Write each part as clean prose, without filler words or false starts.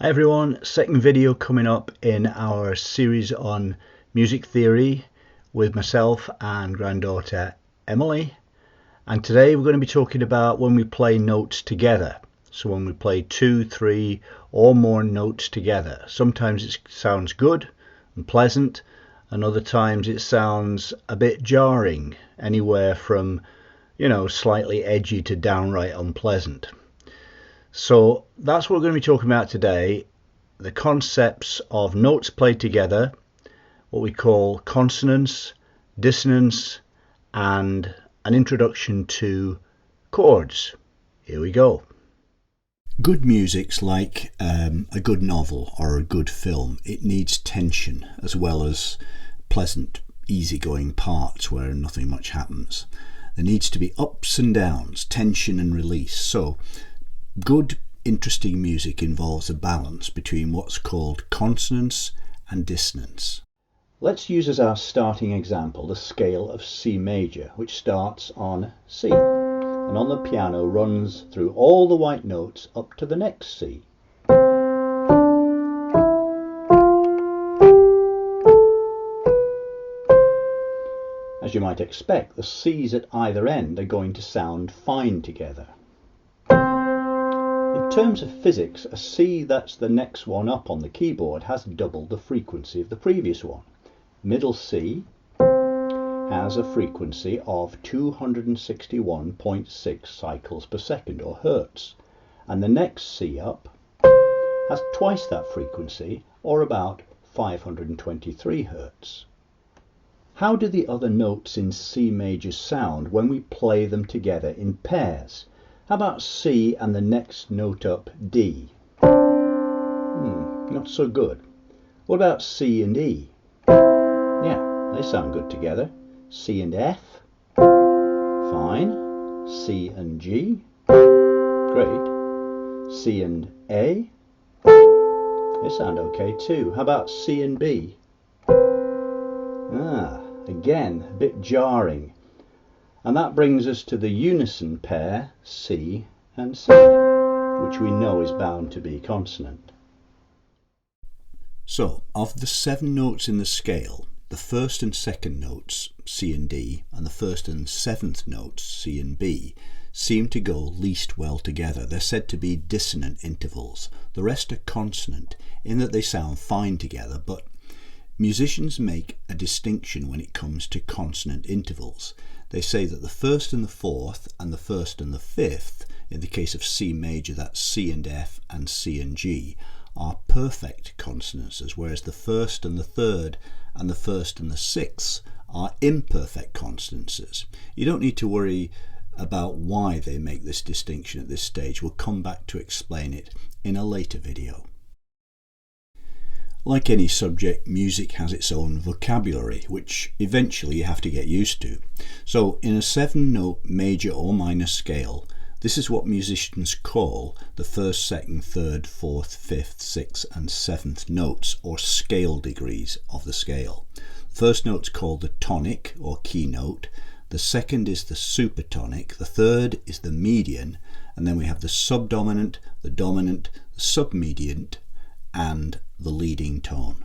Hi everyone, second video coming up in our series on music theory with myself and granddaughter Emily. And today we're going to be talking about when we play notes together. So when we play 2, 3 or more notes together. Sometimes it sounds good and pleasant, and other times it sounds a bit jarring, anywhere from, slightly edgy to downright unpleasant. So that's what we're going to be talking about today, the concepts of notes played together, what we call consonance, dissonance, and an introduction to chords. Here we go. Good music's like a good novel or a good film. It needs tension as well as pleasant, easygoing parts where nothing much happens. There needs to be ups and downs, tension and release. So good, interesting music involves a balance between what's called consonance and dissonance. Let's use as our starting example the scale of C major, which starts on C and on the piano runs through all the white notes up to the next C. As you might expect, the C's at either end are going to sound fine together. In terms of physics, a C that's the next one up on the keyboard has double the frequency of the previous one. Middle C has a frequency of 261.6 cycles per second, or hertz, and the next C up has twice that frequency, or about 523 hertz. How do the other notes in C major sound when we play them together in pairs? How about C and the next note up, D? Not so good. What about C and E? Yeah, they sound good together. C and F? Fine. C and G? Great. C and A? They sound okay too. How about C and B? Again, a bit jarring. And that brings us to the unison pair C and C, which we know is bound to be consonant. So, of the 7 notes in the scale, the first and second notes, C and D, and the first and 7th notes, C and B, seem to go least well together. They're said to be dissonant intervals. The rest are consonant in that they sound fine together, but musicians make a distinction when it comes to consonant intervals. They say that the first and the 4th and the first and the 5th, in the case of C major that's C and F and C and G, are perfect consonances, whereas the first and the 3rd and the first and the 6th are imperfect consonances. You don't need to worry about why they make this distinction at this stage. We'll come back to explain it in a later video. Like any subject, music has its own vocabulary, which eventually you have to get used to. So in a 7-note major or minor scale, this is what musicians call the 1st, 2nd, 3rd, 4th, 5th, 6th and 7th notes, or scale degrees of the scale. The first note's called the tonic or key note, the second is the supertonic, the third is the median, and then we have the subdominant, the dominant, the submediant, and the leading tone.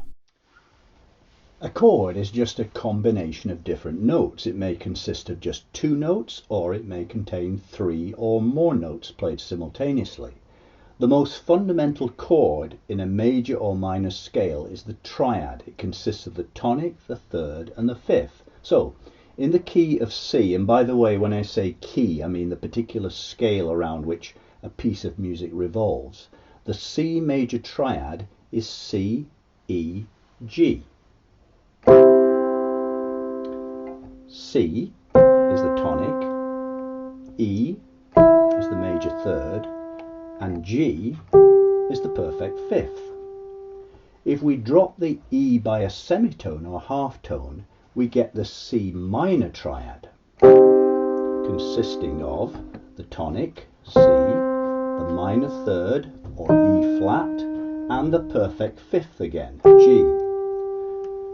A chord is just a combination of different notes. It may consist of just 2 notes, or it may contain 3 or more notes played simultaneously. The most fundamental chord in a major or minor scale is the triad. It consists of the tonic, the 3rd and the 5th. So in the key of C, and by the way, when I say key, I mean the particular scale around which a piece of music revolves, the C major triad is C, E, G. C is the tonic, E is the major 3rd, and G is the perfect 5th. If we drop the E by a semitone or half tone, we get the C minor triad, consisting of the tonic, C, the minor 3rd or E flat, and the perfect 5th again, G.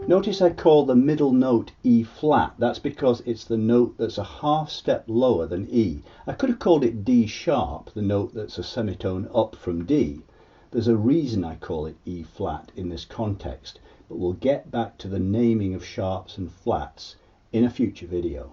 Notice I call the middle note E flat. That's because it's the note that's a half step lower than E. I could have called it D sharp, the note that's a semitone up from D, There's a reason I call it E flat in this context, but we'll get back to the naming of sharps and flats in a future video.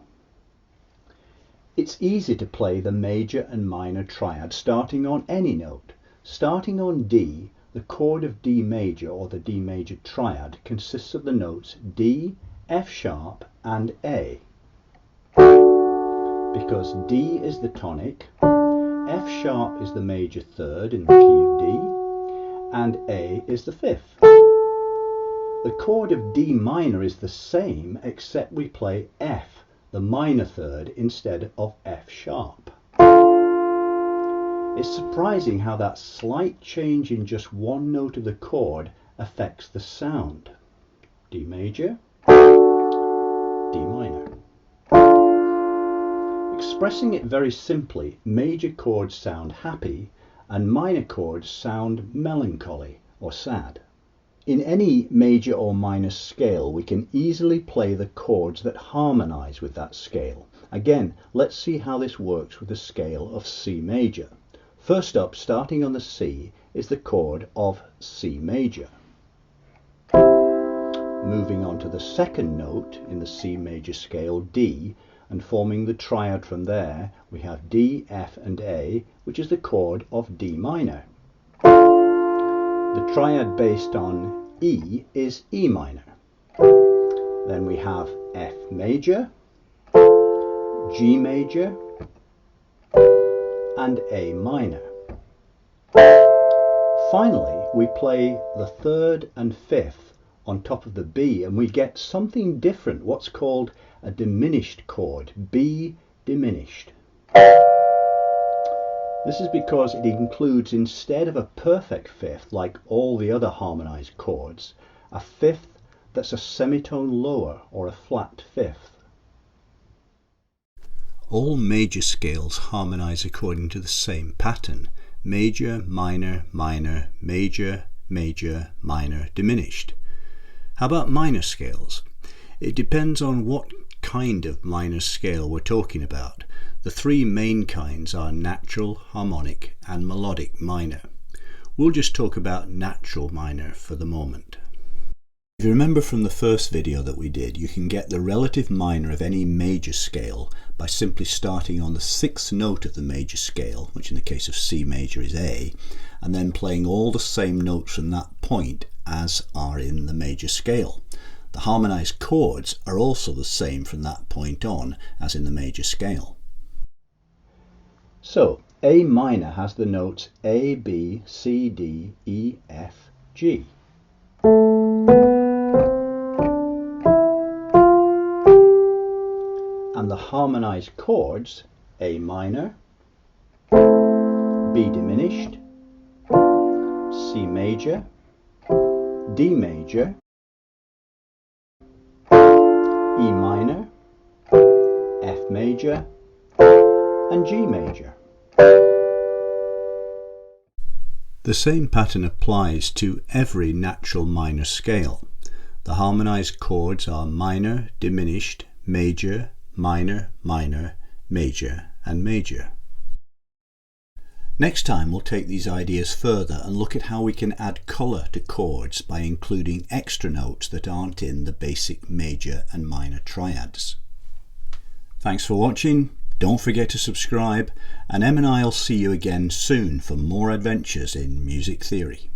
It's easy to play the major and minor triad starting on any note. Starting on D, the chord of D major, or the D major triad, consists of the notes D, F sharp and A. Because D is the tonic, F sharp is the major third in the key of D, and A is the fifth. The chord of D minor is the same, except we play F, the minor third, instead of F sharp. It's surprising how that slight change in just one note of the chord affects the sound. D major, D minor. Expressing it very simply, major chords sound happy and minor chords sound melancholy or sad. In any major or minor scale, we can easily play the chords that harmonize with that scale. Again, let's see how this works with the scale of C major. First up, starting on the C, is the chord of C major. Moving on to the second note in the C major scale, D, and forming the triad from there, we have D, F and A, which is the chord of D minor. The triad based on E is E minor. Then we have F major, G major and A minor. Finally, we play the third and fifth on top of the B, and we get something different, what's called a diminished chord, B diminished. This is because it includes, instead of a perfect fifth like all the other harmonized chords, a fifth that's a semitone lower, or a flat fifth. All major scales harmonize according to the same pattern: major, minor, minor, major, major, minor, diminished. How about minor scales? It depends on what kind of minor scale we're talking about. The three main kinds are natural, harmonic and melodic minor. We'll just talk about natural minor for the moment. If you remember from the first video that we did, you can get the relative minor of any major scale by simply starting on the sixth note of the major scale, which in the case of C major is A, and then playing all the same notes from that point as are in the major scale. The harmonized chords are also the same from that point on as in the major scale. So, A minor has the notes A, B, C, D, E, F, G. And the harmonized chords, A minor, B diminished, C major, D major, E minor, F major, and G major. The same pattern applies to every natural minor scale. The harmonized chords are minor, diminished, major, minor, minor, major, and major. Next time we'll take these ideas further and look at how we can add colour to chords by including extra notes that aren't in the basic major and minor triads. Thanks for watching. Don't forget to subscribe, and Em and I'll see you again soon for more adventures in music theory.